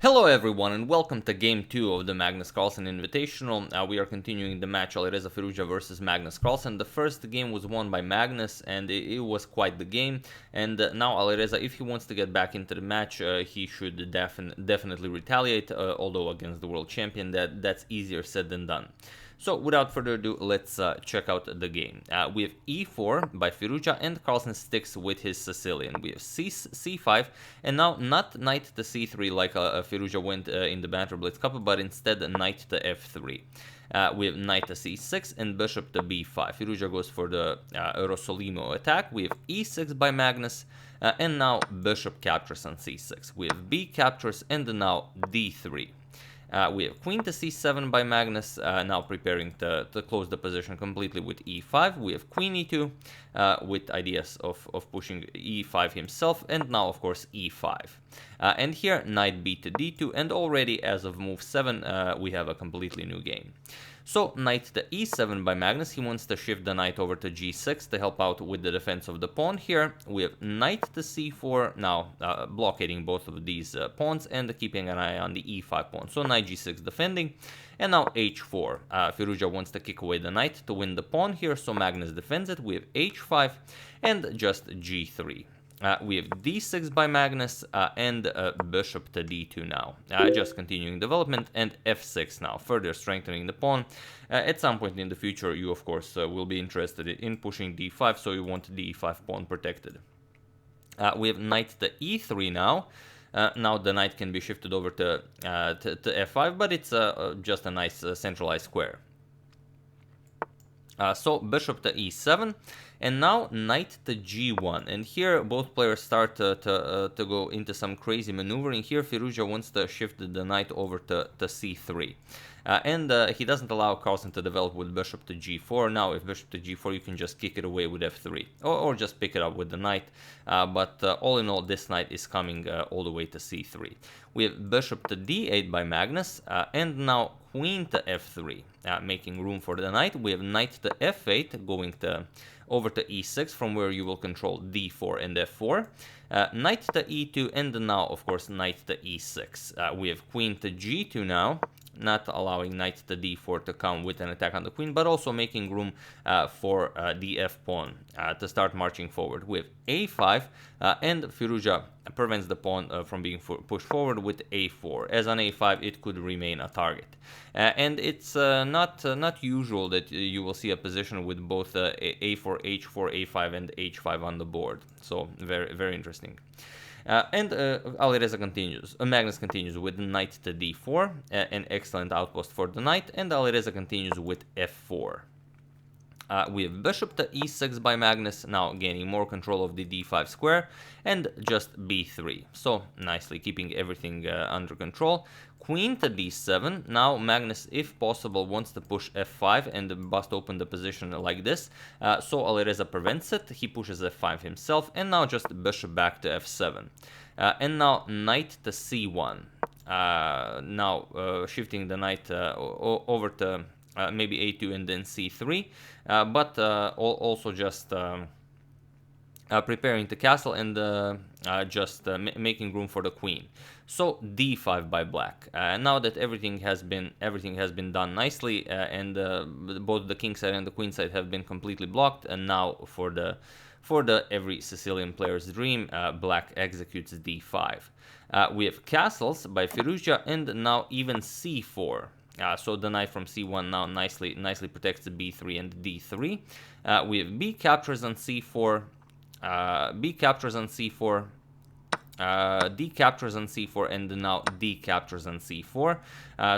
Hello everyone and welcome to Game 2 of the Magnus Carlsen Invitational. We are continuing the match Alireza Firouzja versus Magnus Carlsen. The first game was won by Magnus and it was quite the game. And now Alireza, if he wants to get back into the match, he should definitely retaliate, although against the world champion that's easier said than done. So without further ado, let's check out the game. We have e4 by Firouzja and Carlsen sticks with his Sicilian. We have c5 and now not knight to c3 like Firouzja went in the Banter Blitz Cup, but instead knight to f3. We have knight to c6 and bishop to b5. Firouzja goes for the Rossolimo attack. We have e6 by Magnus and now bishop captures on c6. We have b captures and now d3. We have queen to c7 by Magnus, now preparing to close the position completely with e5. We have queen e2 with ideas of pushing e5 himself, and now of course e5. And here knight b to d2, and already as of move 7 we have a completely new game. So knight to e7 by Magnus, he wants to shift the knight over to g6 to help out with the defense of the pawn here. We have knight to c4, now blockading both of these pawns and keeping an eye on the e5 pawn. So knight g6 defending, and now h4. Firouzja wants to kick away the knight to win the pawn here, so Magnus defends it. We have h5 and just g3. We have d6 by Magnus and bishop to d2 now, just continuing development, and f6 now, further strengthening the pawn. At some point in the future, you of course will be interested in pushing d5, so you want the e5 pawn protected. We have knight to e3 now. Now the knight can be shifted over to f5, but it's just a nice centralized square. So bishop to e7, and now knight to g1, and here both players start to go into some crazy maneuvering. Here Firouzja wants to shift the knight over to c3, and he doesn't allow Carlsen to develop with bishop to g4. Now if bishop to g4, you can just kick it away with f3, or just pick it up with the knight, but all in all, this knight is coming all the way to c3. We have bishop to d8 by Magnus, and now queen to f3, making room for the knight. We have knight to f8, going over to e6, from where you will control d4 and f4. Knight to e2, and now, of course, knight to e6. We have queen to g2 now, not allowing knight to d4 to come with an attack on the queen, but also making room for the f-pawn to start marching forward. We have a5, and Firouzja prevents the pawn from being pushed forward with a4. As on a5, it could remain a target. And it's not usual that you will see a position with both a4, h4, a5, and h5 on the board. So very, very interesting. And Alireza continues. Magnus continues with knight to d4, an excellent outpost for the knight, and Alireza continues with f4. We have bishop to e6 by Magnus, now gaining more control of the d5 square, and just b3. So nicely keeping everything under control. Queen to d7. Now Magnus, if possible, wants to push f5 and bust open the position like this. So Alireza prevents it. He pushes f5 himself, and now just bishop back to f7. And now knight to c1. Now shifting the knight over to maybe a2 and then c3, but also just preparing to castle and just making room for the queen. So d5 by black. Now that everything has been done nicely, and both the king side and the queen side have been completely blocked, and now for the every Sicilian player's dream, black executes d5. We have castles by Firouzja, and now even c4. So the knight from c1 now nicely protects the b3 and d3. We have b captures on c4, b captures on c4, d captures on c4, and now d captures on c4.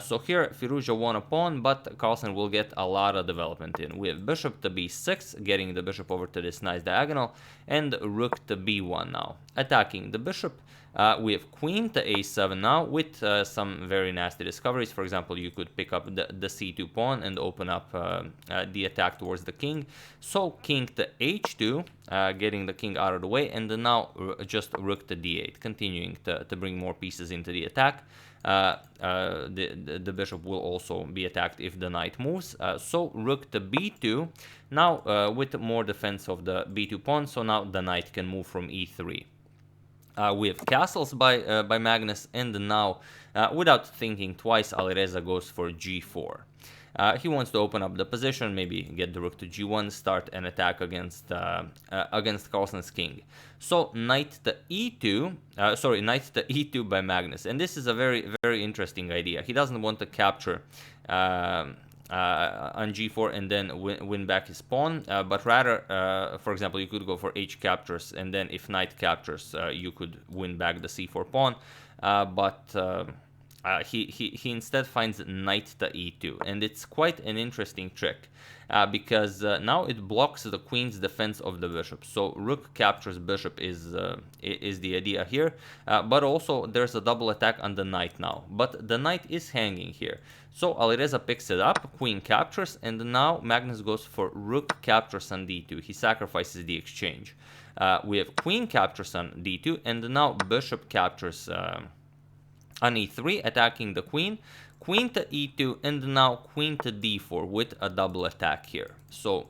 So here Firouzja won a pawn, but Carlsen will get a lot of development in. We have bishop to b6, getting the bishop over to this nice diagonal, and rook to b1 now, attacking the bishop. We have queen to a7 now, with some very nasty discoveries. For example, you could pick up the c2 pawn and open up the attack towards the king. So king to h2, getting the king out of the way, and then now just rook to d8, continuing to bring more pieces into the attack. The bishop will also be attacked if the knight moves. So rook to b2, now with more defense of the b2 pawn, so now the knight can move from e3. We have castles by Magnus, and now, without thinking twice, Alireza goes for g4. He wants to open up the position, maybe get the rook to g1, start an attack against Carlsen's king. So knight to e2, knight to e2 by Magnus, and this is a very interesting idea. He doesn't want to capture on g4 and then win back his pawn, but rather, for example, you could go for h captures, and then if knight captures, you could win back the c4 pawn, he instead finds knight to e2, and it's quite an interesting trick, because now it blocks the queen's defense of the bishop. So rook captures bishop is the idea here, but also there's a double attack on the knight now, but the knight is hanging here. So Alireza picks it up, queen captures, and now Magnus goes for rook captures on d2. He sacrifices the exchange. We have queen captures on d2, and now bishop captures on e3, attacking the queen, queen to e2, and now queen to d4 with a double attack here. So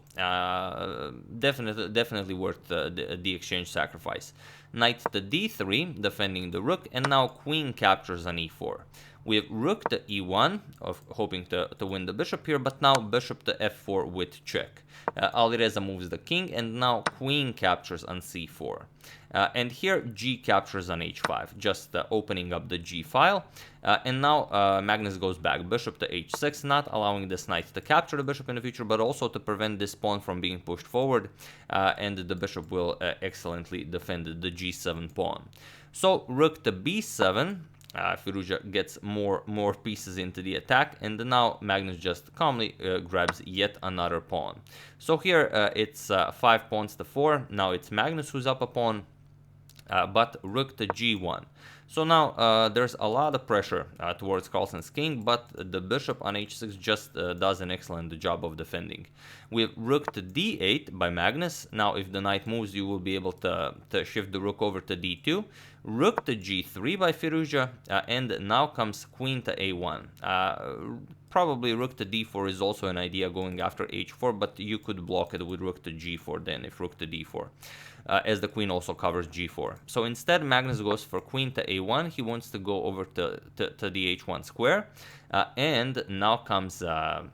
definitely worth the exchange sacrifice. Knight to d3, defending the rook, and now queen captures on e4. We have rook to e1, hoping to win the bishop here, but now bishop to f4 with check. Alireza moves the king, and now queen captures on c4. And here g captures on h5, just opening up the g file. And now Magnus goes back, bishop to h6, not allowing this knight to capture the bishop in the future, but also to prevent this pawn from being pushed forward. And the bishop will excellently defend the g7 pawn. So rook to b7. Firouzja gets more pieces into the attack, and now Magnus just calmly grabs yet another pawn. So here it's 5 pawns to 4. Now it's Magnus who's up a pawn, but rook to g1. So now there's a lot of pressure towards Carlsen's king, but the bishop on h6 just does an excellent job of defending. We have rook to d8 by Magnus. Now if the knight moves, you will be able to shift the rook over to d2. Rook to g3 by Firouzja, and now comes queen to a1. Probably rook to d4 is also an idea, going after h4, but you could block it with rook to g4 then, if rook to d4. As the queen also covers g4. So instead, Magnus goes for queen to a1. He wants to go over to the h1 square. And now comes a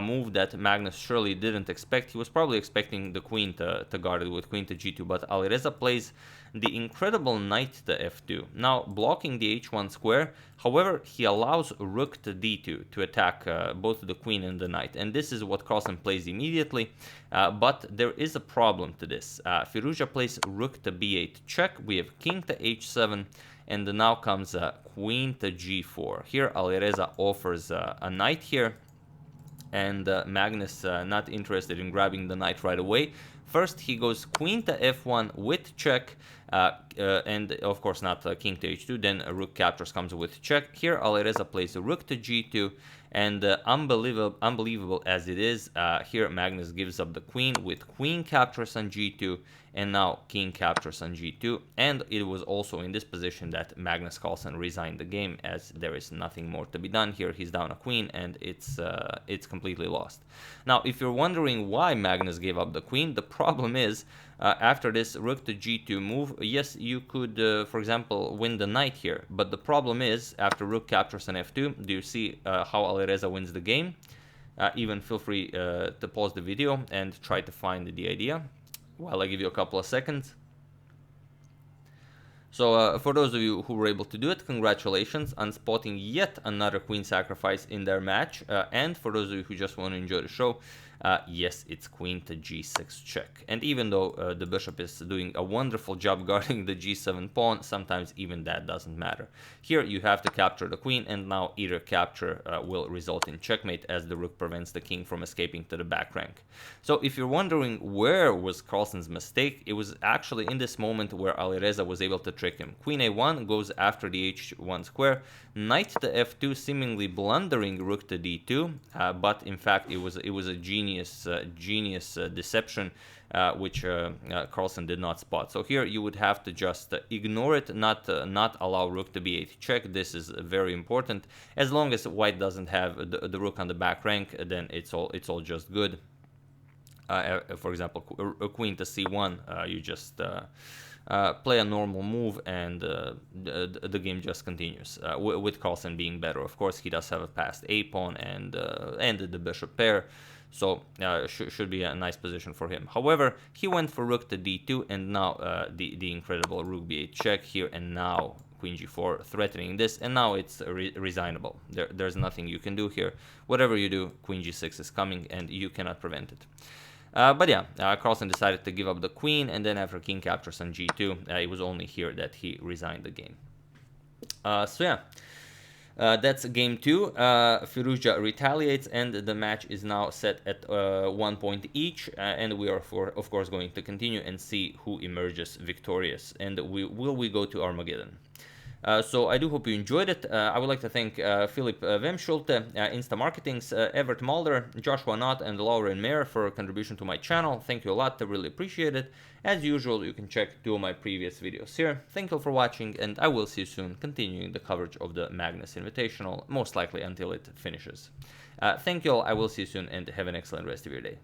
move that Magnus surely didn't expect. He was probably expecting the queen to guard it with queen to g2, but Alireza plays the incredible knight to f2, now blocking the h1 square. However, he allows rook to d2 to attack both the queen and the knight, and this is what Carlsen plays immediately, but there is a problem to this. Firouzja plays rook to b8 check. We have king to h7, and now comes queen to g4. Here Alireza offers a knight here, and Magnus not interested in grabbing the knight right away. First, he goes queen to f1 with check, and of course not king to h2, then rook captures comes with check. Here Alireza plays rook to g2, and unbelievable as it is, here Magnus gives up the queen with queen captures on g2, and now king captures on g2, and it was also in this position that Magnus Carlsen resigned the game, as there is nothing more to be done here. He's down a queen, and it's completely lost. Now, if you're wondering why Magnus gave up the queen, the problem is, after this rook to g2 move, yes, you could, for example, win the knight here, but the problem is, after rook captures on f2, do you see how Alireza wins the game? Even feel free to pause the video and try to find the idea while I give you a couple of seconds. So for those of you who were able to do it, congratulations on spotting yet another queen sacrifice in their match. And for those of you who just want to enjoy the show, yes, it's queen to g6 check. And even though the bishop is doing a wonderful job guarding the g7 pawn, sometimes even that doesn't matter. Here you have to capture the queen, and now either capture will result in checkmate, as the rook prevents the king from escaping to the back rank. So if you're wondering where was Carlsen's mistake, it was actually in this moment where Alireza was able to trick him. Queen a1 goes after the h1 square, knight to f2, seemingly blundering rook to d2, but in fact it was a genius deception, which Carlsen did not spot. So here you would have to just ignore it, not allow rook to b8 check. This is very important. As long as white doesn't have the rook on the back rank, then it's all just good. For example, a queen to c1, you just play a normal move, and the game just continues, with Carlsen being better. Of course, he does have a passed a-pawn and the bishop pair, so should be a nice position for him. However, he went for rook to d2, and now the incredible rook b8 check here, and now queen g4 threatening this, and now it's resignable. There's nothing you can do here. Whatever you do, queen g6 is coming, and you cannot prevent it. But yeah, Carlsen decided to give up the queen, and then after king captures on g2, it was only here that he resigned the game. So yeah, that's game 2. Firouzja retaliates, and the match is now set at 1 point each, and we are of course going to continue and see who emerges victorious, and will we go to Armageddon. So I do hope you enjoyed it. I would like to thank Philip Wemschulte, Insta Marketings, Evert Mulder, Joshua Knott, and Lauren Mayer for contribution to my channel. Thank you a lot. I really appreciate it. As usual, you can check 2 of my previous videos here. Thank you all for watching, and I will see you soon, continuing the coverage of the Magnus Invitational, most likely until it finishes. Thank you all. I will see you soon, and have an excellent rest of your day.